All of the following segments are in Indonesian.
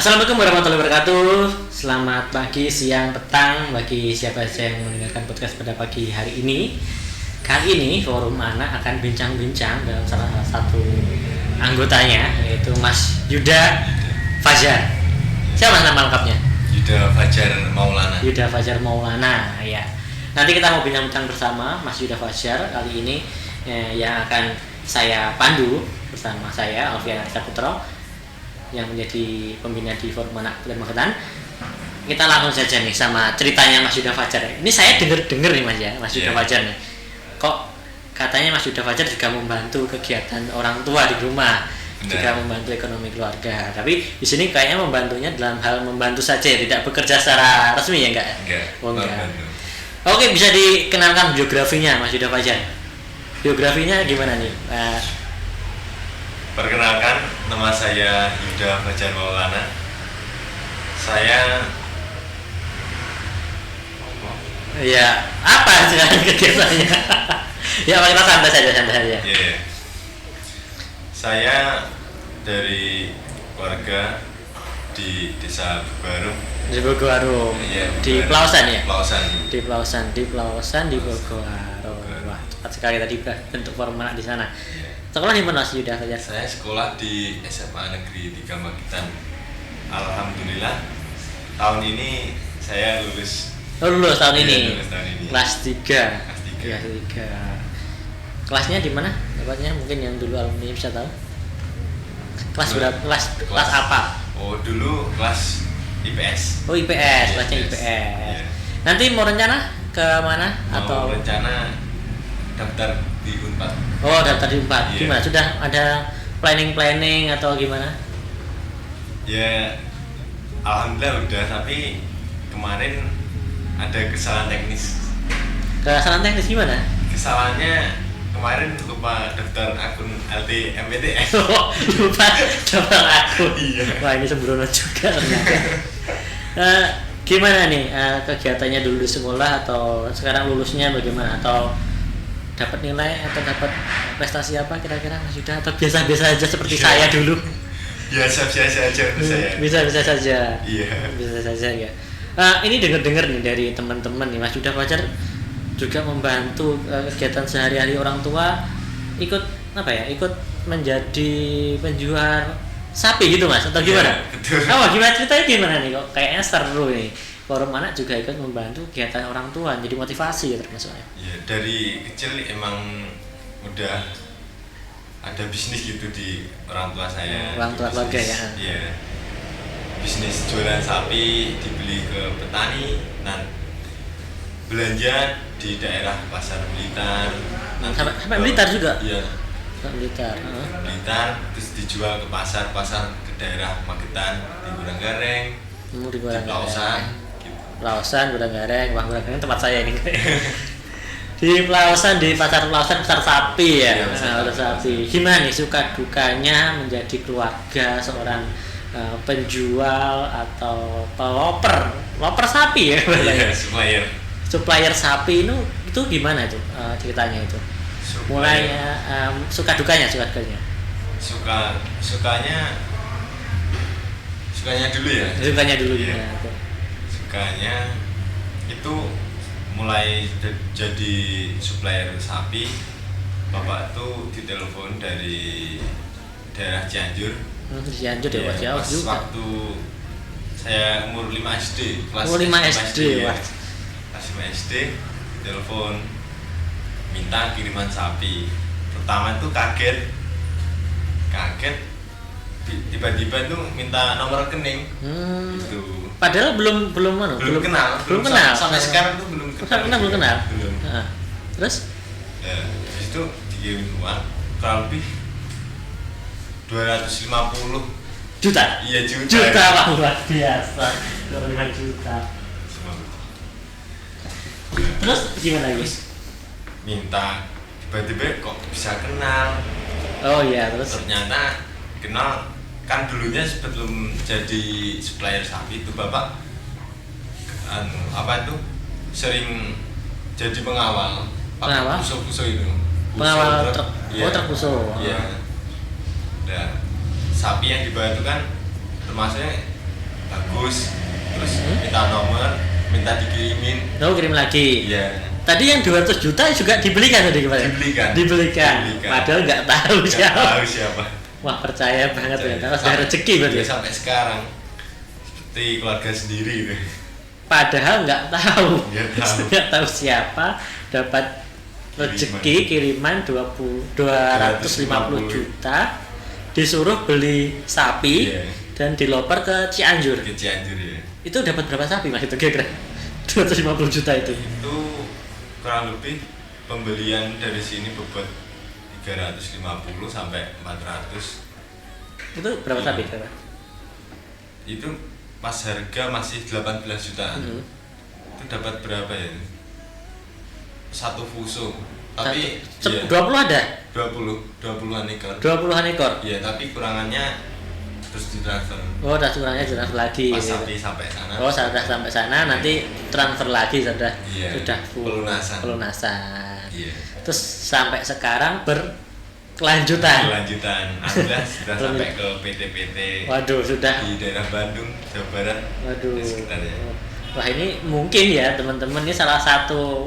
Assalamualaikum warahmatullahi wabarakatuh. Selamat pagi, siang, petang bagi siapa saja yang mendengarkan podcast pada pagi hari ini. Kali ini Forum Anak akan bincang-bincang dengan salah satu anggotanya, yaitu Mas Yuda Fajar. Siapa nama lengkapnya? Yuda Fajar Maulana. Yuda Fajar Maulana, ya. Nanti kita mau bincang-bincang bersama Mas Yuda Fajar. Kali ini yang akan saya pandu bersama saya Alfian Saputra, yang menjadi pembina di Forum Anak dan Magetan. Kita langsung saja nih sama ceritanya Mas Yuda Fajar. Ini saya dengar nih Mas ya, Mas Yuda Fajar nih. Kok katanya Mas Yuda Fajar juga membantu kegiatan orang tua di rumah, juga membantu ekonomi keluarga. Tapi di sini kayaknya membantunya dalam hal membantu saja, tidak bekerja secara resmi ya enggak? Enggak. Oke, bisa dikenalkan biografinya Mas Yuda Fajar. Biografinya gimana nih? Perkenalkan, nama saya Yuda Fajar Maulana. Saya ya, apa sekarang kegiatannya? Ya, kita santai saja. Yeah. Saya dari keluarga di Desa Bogoarum. Di Bogoarum. Iya, Di Pelausan ya? Pelausan. Di Pelausan di Bogoarum. Wah, cepat sekali tadi bentuk Forum Anak di sana. Sekolah di mana Mas Yuda Fajar? Saya sekolah di SMA Negeri 3 Magetan. Alhamdulillah tahun ini saya lulus. Lulus tahun ini. Lulus tahun ini. Kelas 3. Kelas 3. Kelasnya di mana? Dapatnya mungkin yang dulu alumni bisa tahu. Kelas berapa? Kelas apa? Oh, dulu kelas IPS. Oh, IPS, kelasnya IPS. Yeah. Nanti mau rencana ke mana atau rencana daftar di Unpad. Oh, daftar di Unpad. Yeah. Gimana? Sudah ada planning atau gimana? Ya, alhamdulillah udah, tapi kemarin ada kesalahan teknis. Kesalahan teknis gimana? Kesalahannya kemarin lupa daftar akun LTMPTS. Oh, lupa daftar akun. Iya. Wah, ini sembrono juga ternyata. Gimana nih kegiatannya dulu di sekolah, atau sekarang lulusnya bagaimana, atau dapat nilai atau dapat prestasi apa kira-kira Mas Yuda, atau biasa-biasa aja seperti saya dulu? Biasa-biasa aja menurut saya. Biasa-biasa saja. Iya. Biasa saja ya. Ini dengar-dengar nih dari teman-teman nih, Mas Yuda Fajar juga membantu kegiatan sehari-hari orang tua, ikut menjadi penjual sapi gitu Mas, atau gimana? Betul. Gimana ceritanya, gimana nih, kok kayaknya seru nih. Forum Anak juga ikut membantu kegiatan orang tua, jadi motivasi ya termasuknya. Ya, dari kecil emang udah ada bisnis gitu di orang tua saya. Orang tua keluarga ya. Iya. Bisnis jualan sapi, dibeli ke petani, belanja di daerah Pasar Blitar. Sampai Blitar juga? Iya. Blitar. Blitar, terus dijual ke pasar ke daerah Magetan, di Guranggareng, di Pelausan. Pelausan, Guranggareng. Wah, Guranggareng tempat saya ini. Di Pelausan, di pasar sapi ya. Iya, pasar sapi. Gimana nih suka dukanya menjadi keluarga seorang penjual atau peloper sapi ya? Iya, supplier sapi itu gimana itu ceritanya itu? Mulainya suka dukanya. Sukanya dulu ya. Sukanya dulu iya. Gimana tuh? Sukanya itu mulai jadi supplier sapi. Bapak tuh ditelepon dari daerah Cianjur. Cianjur ya, jauh juga. Waktu saya umur 5 SD, kelas 5 SD. Ya. Kelas 5 SD, telepon minta kiriman sapi. Pertama itu kaget, tiba-tiba tuh minta nomor rekening. Gitu. Padahal belum kenal. Sampai sekarang tuh belum kenal. Nah, terus? Ya, habis itu dikirim uang kurang lebih 250 juta. Iya, Juta Pak, luar biasa. 250 juta. Terus gimana guys? Minta, tiba-tiba kok bisa kenal. Oh iya, terus ternyata kenal. Kan dulunya sebelum jadi supplier sapi itu Bapak sering jadi pengawal puso itu. Pengawal truk. Ya. Truk puso. Iya. Nah, sapi yang dibawa itu kan termasuknya bagus, terus minta nomor, minta dikirimin. Oh, kirim lagi. Iya. Tadi yang 200 juta juga dibelikan tadi kemarin? Dibelikan. Padahal nggak tahu siapa. Wah, percaya banget ya. Kalau sudah rezeki berarti. Ya, sampai sekarang seperti keluarga sendiri gitu. Padahal nggak tahu. Nggak tahu siapa dapat rezeki kiriman 250 juta, disuruh beli sapi dan diloper ke Cianjur. Ya. Itu dapat berapa sapi Mas itu kira-kira? 250 juta itu. Itu kurang lebih pembelian dari sini bobot 350 sampai 400. Itu berapa sapi kira? Itu pas harga masih 18 jutaan. Itu dapat berapa ya? Satu fuso. Tapi 20 ada? 20-an ekor. 20-an ekor. Iya, tapi kurangannya terus ditransfer. Oh, udah kurangannya transfer lagi. Pas sapi sampai sana. Oh, sudah sampai sana nanti transfer lagi sudah full pelunasan. Iya. Terus sampai sekarang berkelanjutan. Alhamdulillah sudah sampai ke PT-PT. Waduh, sudah di daerah Bandung, Jawa Barat. Waduh. Sekitarnya. Wah, ini mungkin ya teman-teman, ini salah satu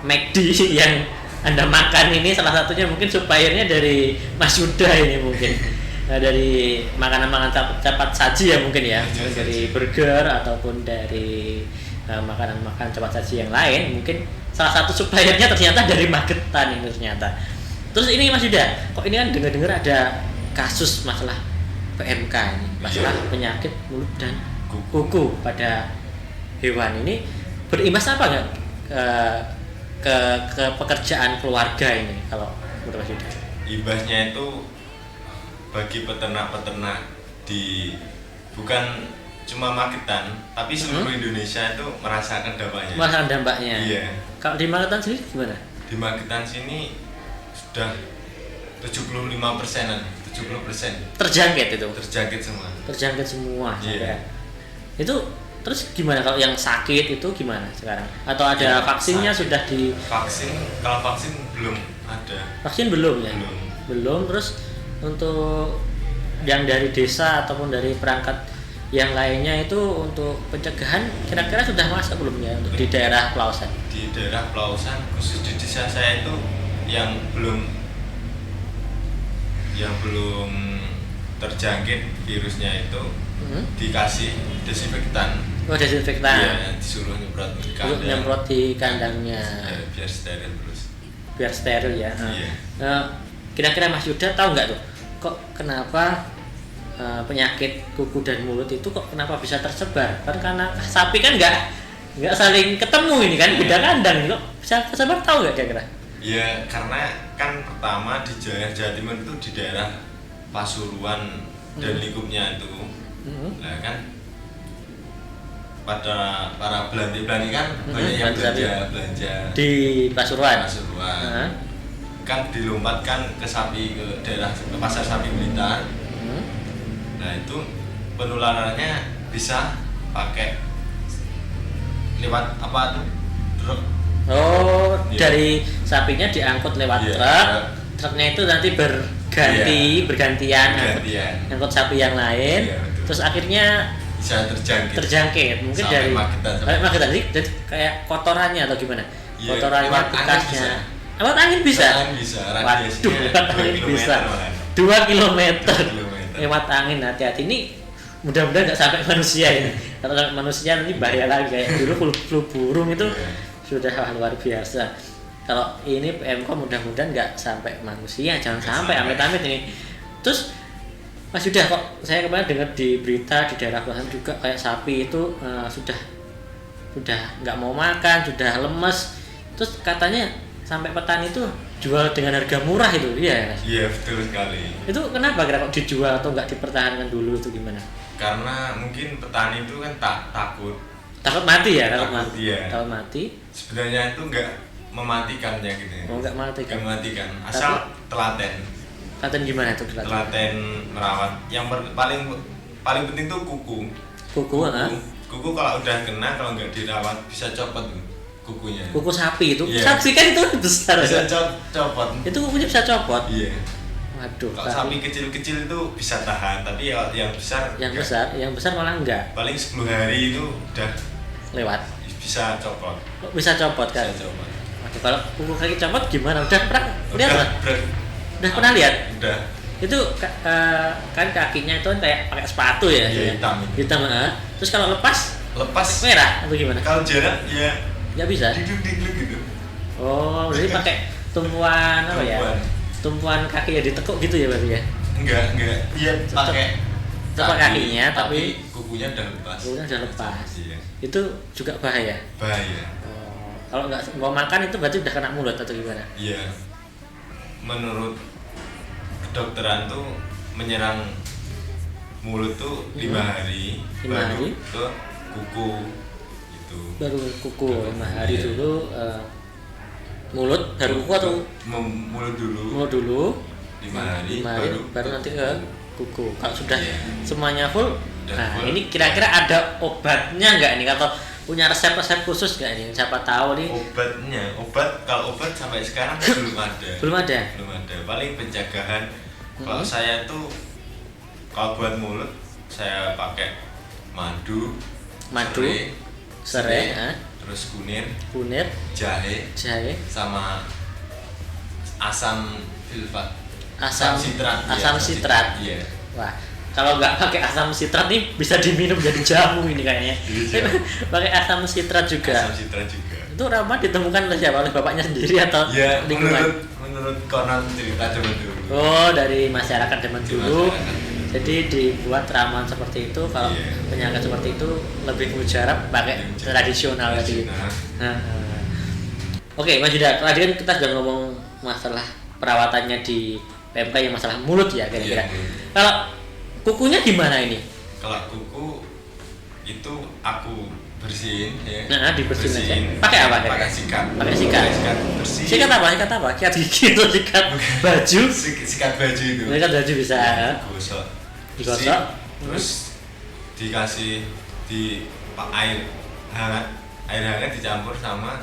McD yang Anda makan ini salah satunya mungkin suppliernya dari Mas Yuda ini mungkin. Dari makanan-makanan cepat saji ya mungkin ya, dari burger ataupun dari makanan-makanan cepat saji yang lain, mungkin salah satu suppliernya ternyata dari Magetan ini ternyata. Terus ini Mas Yuda, kok ini kan dengar-dengar ada kasus masalah PMK ini, masalah penyakit mulut dan kuku pada hewan ini, berimbas apa nggak ke pekerjaan keluarga ini kalau menurut Mas Yuda? Imbasnya itu bagi peternak-peternak di bukan cuma Magetan tapi seluruh Indonesia itu merasakan dampaknya. Iya. Kalau di Magetan sendiri gimana? Di Magetan sini sudah 75%-an, 70%. Terjangkit itu. Terjangkit semua. Iya. Itu terus gimana kalau yang sakit itu gimana sekarang? Atau ada vaksinnya sakit. Sudah di Kalau vaksin belum ada. Vaksin belum ya? Belum. Terus untuk yang dari desa ataupun dari perangkat yang lainnya itu untuk pencegahan kira-kira sudah masuk belum ya untuk di daerah Pelausan? Di daerah Pelausan khusus di desa saya itu yang belum terjangkit virusnya itu dikasih desinfektan. Oh, desinfektan. Iya, disuruh nyemprot di kandangnya. Biar steril terus. Biar steril ya. Iya. Kira-kira Mas Yuda tahu nggak tuh kok kenapa penyakit kuku dan mulut itu kok kenapa bisa tersebar? Kan karena sapi kan nggak saling ketemu ini kan, beda kandang, kok bisa tersebar, tahu nggak kira-kira? Ya karena kan pertama di Jawa Timur itu di daerah Pasuruan dan lingkupnya itu, nah kan pada para belanja kan banyak yang belanja di Pasuruan. Kan dilompatkan ke pasar sapi Blitar. Nah itu penularannya bisa pakai lewat apa tuh truk. Oh, dari sapinya diangkut lewat truk. Truknya itu nanti bergantian angkut sapi yang lain. Terus akhirnya bisa terjangkit. Mungkin sampai dari Magetan jadi kayak kotorannya atau gimana? Kotorannya, bekasnya. Lewat angin bisa. Waduh, lewat angin bisa. 2 kilometer. Lewat angin, hati-hati, ini mudah-mudahan nggak sampai manusia ini. Kalau sampai manusia nanti bahaya lagi, kayak dulu flu burung itu sudah luar biasa. Kalau ini PMK mudah-mudahan nggak sampai manusia, jangan sampai amit-amit ini. Terus Mas Yuda, kok saya kemarin dengar di berita di daerah Pelausan juga kayak sapi itu sudah nggak mau makan, sudah lemes. Terus katanya sampai petani itu jual dengan harga murah itu, iya? Iya, betul sekali. Itu kenapa kira kok dijual atau nggak dipertahankan dulu itu gimana? Karena mungkin petani itu kan takut mati ya, takut mati. Sebenarnya itu nggak mematikan penyakitnya. Oh, nggak mematikan. Asal telaten. Telaten gimana itu? Telaten merawat. Yang paling penting tuh kuku. Kuku kalau udah kena, kalau nggak dirawat bisa copot kukunya. Kuku sapi itu, sapi kan itu besar. Bisa copot. Itu kukunya bisa copot. Iya. Waduh. Kalau sapi kecil-kecil itu bisa tahan, tapi yang besar yang besar malah enggak. Paling 10 hari itu udah lewat. Bisa copot. Bisa copot kan? Bisa copot. Waduh, kalau kuku kaki copot gimana? Udah pernah lihat nggak? Udah pernah lihat? Udah. Itu kan kakinya itu kayak pakai sepatu ya? Iya, hitam. Terus kalau lepas merah atau gimana? Kalau jarak ya nggak bisa. Digluk gitu. Oh, jadi pakai tumpuan apa ya? Tumpuan kaki ya ditekuk gitu ya berarti ya? Enggak. Iya, pakai kakinya tapi kukunya udah lepas. Iya. Itu juga bahaya. Oh, kalau nggak mau makan itu berarti udah kena mulut atau gimana? Iya. Menurut kedokteran tuh menyerang mulut tuh 5 hari. 5 hari? Ke kuku itu. Baru kuku 5 hari dulu. Mulut baru kuku atau mulut dulu 5 hari baru nanti ke kuku. Kalau sudah semuanya full, ini kira-kira ada obatnya nggak ini atau punya resep khusus nggak ini? Siapa tahu nih. Kalau obat sampai sekarang belum ada. Paling pencegahan. Kalau saya tuh kalau buat mulut saya pakai madu, serai, terus kunir, jahe, sama asam sitrat. Iya. Wah, kalau nggak pakai asam sitrat nih bisa diminum jadi jamu ini kayaknya. Pakai asam sitrat juga. Itu ramah ditemukan oleh siapa? Oleh bapaknya sendiri atau lingkungan? Menurut konon cerita zaman dulu. Oh, dari masyarakat zaman dulu. Jadi dibuat ramuan seperti itu. Kalau penyakit seperti itu lebih mujarab pakai tradisional tadi. Oke, Mas Yuda, tadi kan kita sudah ngomong masalah perawatannya di PMK yang masalah mulut ya kira-kira. Kalau kukunya gimana ini? Kalau kuku itu aku bersihin ya. Dibersihin aja. Pakai apa? Pakai sikat. Bersih. Sikat apa? Sikat gigi atau sikat baju? Sikat baju itu. Sikat baju bisa. Digosok. Terus dikasih di air hangat dicampur sama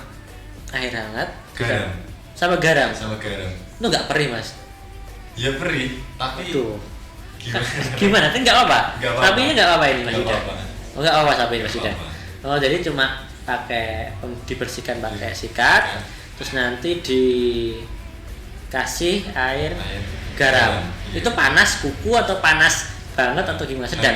air hangat. Garam. Sama garam. Itu nggak perih, Mas? Ya perih, tapi gimana? Kan nggak apa-apa. Sapinya nggak apa-apa ini, Mas Yuda. Oh, nggak apa-apa sapi ini, Mas Yuda. Oh, jadi cuma dibersihkan pakai sikat, terus nanti dikasih air garam. Itu panas kuku atau panas banget atau gimana? Sedang.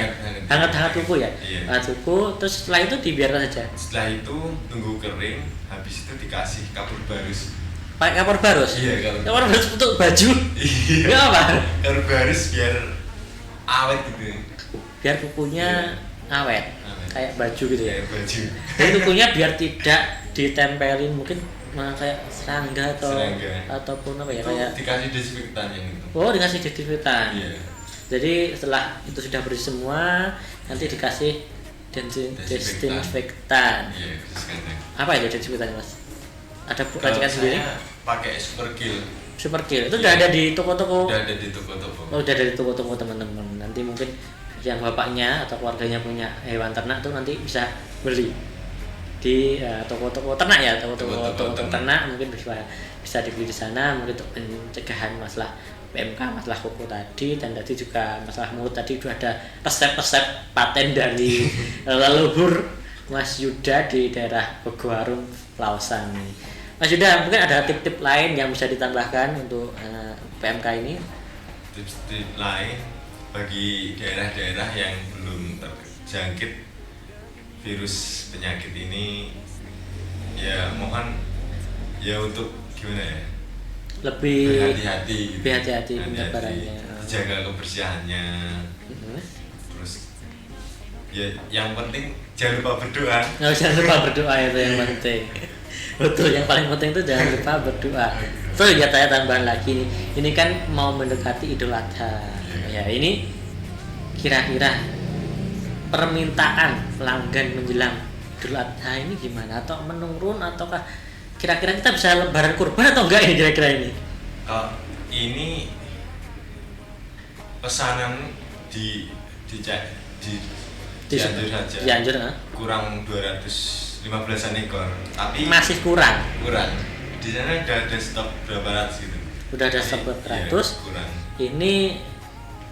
Hangat kuku ya. Hangat kuku, terus setelah itu dibiarkan saja. Setelah itu tunggu kering, habis itu dikasih kapur barus. Pakai kapur barus? Iya, kapur barus untuk baju? Iya. apa? Kapur barus biar awet gitu. Biar kukunya awet. Kayak baju gitu ya. Baju. Jadi kukunya biar tidak ditempelin mungkin kayak serangga ataupun apa ya, kayak dikasih desinfektan yang itu. Oh, dikasih desinfektan. Iya. Jadi setelah itu sudah bersih semua, nanti dikasih desinfektan. Iya, apa itu desinfektan, Mas? Ada racikan sendiri? Pakai Super Kill. Itu udah ada di toko-toko. Udah ada di toko-toko. Oh, udah ada di toko-toko teman-teman. Nanti mungkin yang bapaknya atau keluarganya punya hewan ternak tuh nanti bisa beli di toko-toko ternak ya, toko-toko ternak mungkin bisa dibeli di sana mungkin untuk pencegahan masalah PMK, masalah kuku tadi, dan tadi juga masalah mulut tadi itu ada resep-resep paten dari leluhur Mas Yuda di daerah Bogoharum, Lausan. Mas Yuda, mungkin ada tip-tip lain yang bisa ditambahkan untuk PMK ini? Tips-tip lain bagi daerah-daerah yang belum terjangkit virus penyakit ini, ya mohon ya untuk gimana ya, lebih hati-hati penyebarannya, dijaga kebersihannya. Terus ya yang penting jangan lupa berdoa. Jangan lupa berdoa, itu yang penting. Betul, yang paling penting itu jangan lupa berdoa. Terus ya saya tambahan lagi nih, ini kan mau mendekati Idul Adha. Ya, ini kira-kira permintaan pelanggan menjelang Idul Adha ini gimana? Atau menurun ataukah kira-kira kita bisa lebaran kurban atau enggak ini kira-kira ini? Ini pesanan di Cianjur saja. Cianjur, kurang 215-an ekor. Tapi masih kurang. Di sana udah ada stok berapa ratus gitu. udah ada stok 400. Ini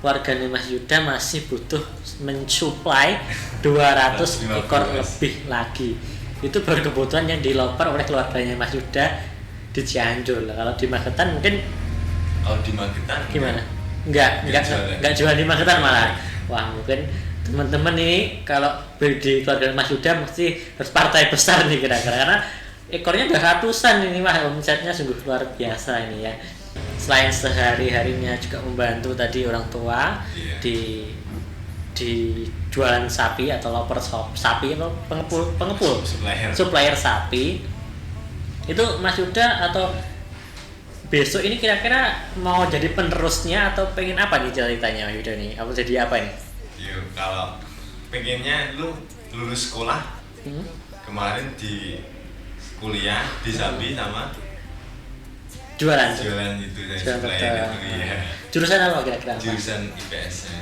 warganya Mas Yuda masih butuh mensuplai 200 ekor lebih lagi. Itu baru kebutuhan yang diloper oleh keluarganya Mas Yuda di Cianjur. Kalau di Magetan mungkin di Magetan gimana? Enggak jual di Magetan malah. Wah, mungkin teman-teman ini kalau di keluarga Mas Yuda mesti harus partai besar nih kira-kira, karena ekornya udah ratusan ini mah, omsetnya sungguh luar biasa ini ya. Selain sehari-harinya juga membantu tadi orang tua di jualan sapi atau loper sapi atau pengepul supplier sapi. Itu Mas Yuda atau besok ini kira-kira mau jadi penerusnya atau pengen apa nih ceritanya Mas Yuda nih? Apa jadi apa nih? Kalau pengennya lu lulus sekolah kemarin di kuliah di sapi sama jualan itu supplier itu ya. Jurusan apa kira-kira? Jurusan IPS ya.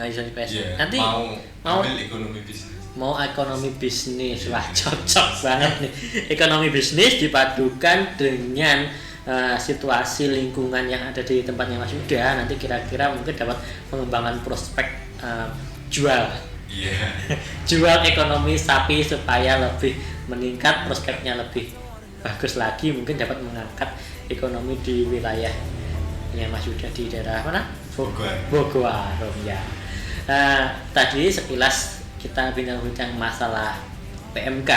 Jurusan IPS. Nanti mau ambil ekonomi bisnis. Mau ekonomi bisnis, wah cocok banget nih. Ekonomi bisnis dipadukan dengan situasi lingkungan yang ada di tempatnya Mas Yuda, nanti kira-kira mungkin dapat pengembangan prospek jual jual ekonomi sapi supaya lebih meningkat, prospeknya lebih bagus lagi, mungkin dapat mengangkat ekonomi di wilayahnya Mas Yuda di daerah mana? Bogor ya. Tadi sekilas kita bincang-bincang masalah PMK.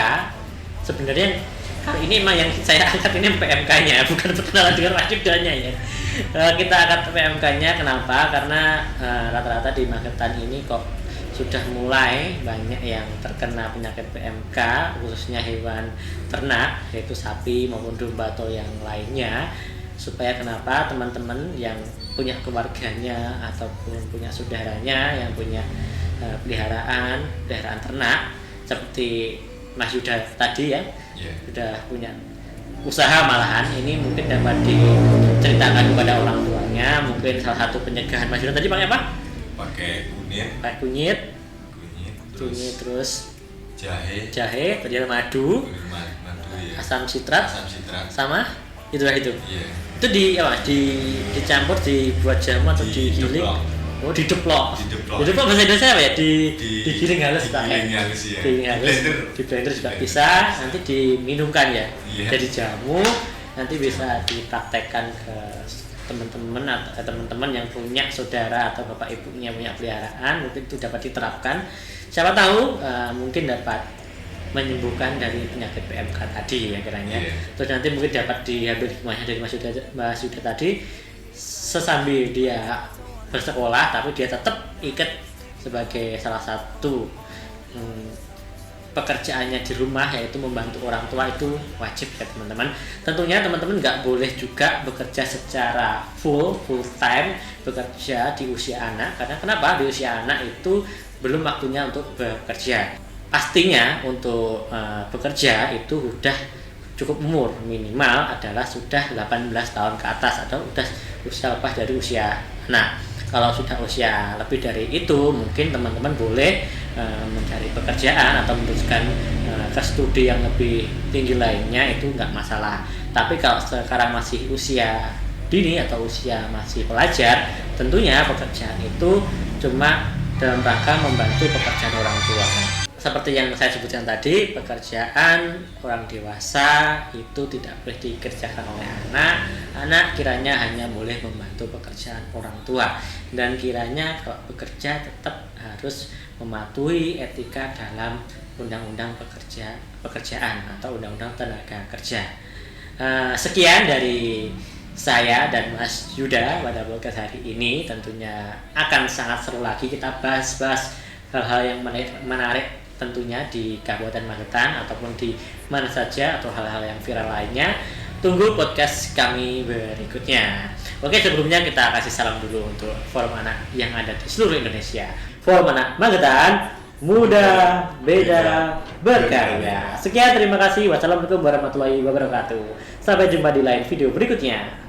Sebenarnya kali ini emang yang saya angkat ini PMK-nya, bukan perkenalan dengan Mas Yudanya ya. Kita angkat PMK-nya kenapa? Karena rata-rata di Magetan ini kok sudah mulai banyak yang terkena penyakit PMK, khususnya hewan ternak, yaitu sapi maupun domba atau yang lainnya. Supaya kenapa teman-teman yang punya keluarganya ataupun punya saudaranya yang punya peliharaan ternak seperti Mas Yuda tadi ya, sudah punya usaha malahan, ini mungkin dapat diceritakan kepada orang tuanya. Mungkin salah satu pencegahan Mas Yuda tadi pakai apa? Pakai kunyit, terus jahe, ternyata madu ya. Asam sitrat, sama itu. Itu dicampur, dibuat jamu atau digiling. Dideplok bahasa Indonesia apa ya? Digiling halus ya. Di blender juga bisa, nanti diminumkan ya. Jadi jamu, nanti bisa dipraktekkan ke teman-teman yang punya saudara atau bapak ibunya punya peliharaan, mungkin itu dapat diterapkan. Siapa tahu mungkin dapat menyembuhkan dari penyakit PMK tadi ya kiranya. Terus nanti mungkin dapat diambil hikmahnya dari Mas Yuda tadi, sesambil dia bersekolah tapi dia tetap ikut sebagai salah satu pekerjaannya di rumah, yaitu membantu orang tua. Itu wajib ya teman-teman. Tentunya teman-teman nggak boleh juga bekerja secara full time bekerja di usia anak, karena kenapa? Di usia anak itu belum waktunya untuk bekerja. Pastinya untuk bekerja itu sudah cukup umur, minimal adalah sudah 18 tahun ke atas atau sudah usia lepas dari usia anak. Kalau sudah usia lebih dari itu, mungkin teman-teman boleh mencari pekerjaan atau meneruskan ke studi yang lebih tinggi lainnya, itu nggak masalah. Tapi kalau sekarang masih usia dini atau usia masih pelajar, tentunya pekerjaan itu cuma dalam rangka membantu pekerjaan orang tua. Seperti yang saya sebutkan tadi, pekerjaan orang dewasa itu tidak boleh dikerjakan oleh anak kiranya hanya boleh membantu pekerjaan orang tua, dan kiranya kalau bekerja tetap harus mematuhi etika dalam undang-undang pekerjaan atau undang-undang tenaga kerja. Sekian dari saya dan Mas Yuda pada podcast hari ini. Tentunya akan sangat seru lagi kita bahas hal-hal yang menarik tentunya di Kabupaten Magetan ataupun di mana saja, atau hal-hal yang viral lainnya. Tunggu podcast kami berikutnya. Oke, sebelumnya kita kasih salam dulu untuk forum anak yang ada di seluruh Indonesia. Forum anak Magetan, muda, beda, berkarya. Sekian, terima kasih. Wassalamualaikum warahmatullahi wabarakatuh. Sampai jumpa di lain video berikutnya.